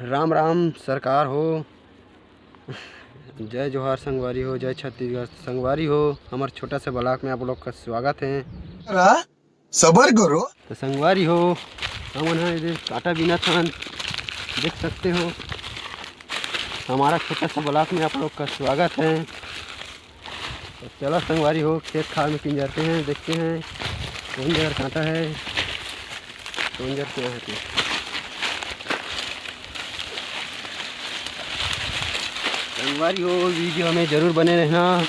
राम राम सरकार हो। जय जोहार संगवारी हो, जय छत्तीसगढ़ संगवारी हो। हमारे छोटा सा ब्लॉक में आप लोग का स्वागत है। सबर करो। तो संगवारी हो, हम काटा बिना थान देख सकते हो। हमारा छोटा सा ब्लॉक में आप लोग का स्वागत है। तो चलो संगवारी हो, खेत खाल में पिन जाते हैं, देखते हैं कौन जगह कांटा है, कौन जगह क्या है। संगवारी हो, वीडियो में ज़रूर बने रहना।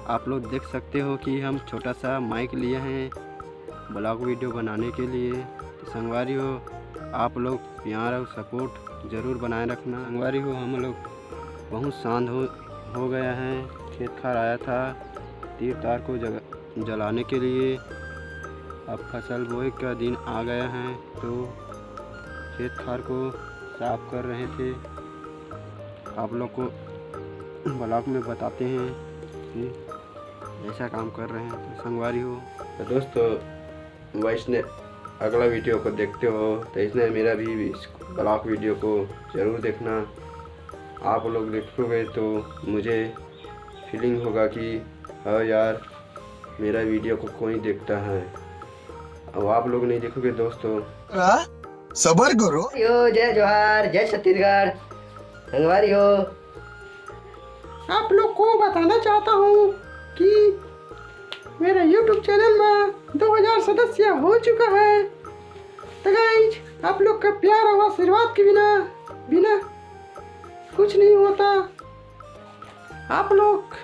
आप लोग देख सकते हो कि हम छोटा सा माइक लिए हैं ब्लॉग वीडियो बनाने के लिए। तो संगवारी हो, आप लोग प्यार और सपोर्ट ज़रूर बनाए रखना। संगवारी हो, हम लोग बहुत शांत हो गया है। खेत खार आया था तीर तार को जलाने के लिए। अब फसल बोए का दिन आ गया है, तो खेत खार को साफ कर रहे थे। आप लोग को ब्लॉग में बताते हैं कि ऐसा काम कर रहे हैं। तो संगवारी हो, तो दोस्तों वैसने अगला वीडियो को देखते हो तो इसने मेरा भी ब्लॉग वीडियो को ज़रूर देखना। आप लोग देखोगे तो मुझे फीलिंग होगा कि हाँ यार, मेरा वीडियो को कोई देखता है। अब आप लोग नहीं देखोगे दोस्तों। सबर करो। जय जोहार, जय छत्तीसगढ़ संगवारी हो। आप लोग को बताना चाहता हूँ कि मेरे YouTube चैनल में 2000 सदस्य हो चुका है। तो गाइज, आप लोग का प्यार और आशीर्वाद के बिना कुछ नहीं होता। आप लोग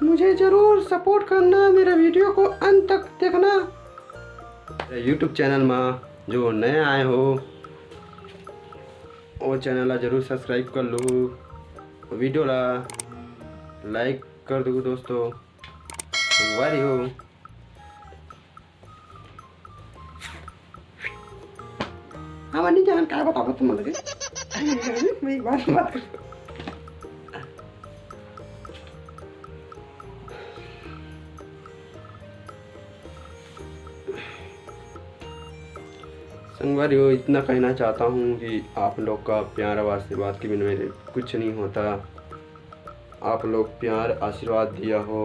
मुझे ज़रूर सपोर्ट करना, मेरे वीडियो को अंत तक देखना। YouTube चैनल में जो नए आए हो वो चैनल ज़रूर सब्सक्राइब कर लो, वीडियो ला लाइक कर दो दोस्तों। संगवारी हो, हम नहीं जान क्या बताओ तुम लगे। मेरी बात मत करो। संगवारी हो, इतना कहना चाहता हूँ कि आप लोग का प्यार और आशीर्वाद के बिना मेरे कुछ नहीं होता। आप लोग प्यार आशीर्वाद दिया हो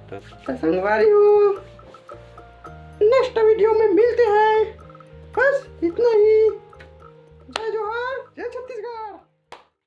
तो संगवारी हो, नेक्स्ट वीडियो में मिलते हैं। बस इतना ही।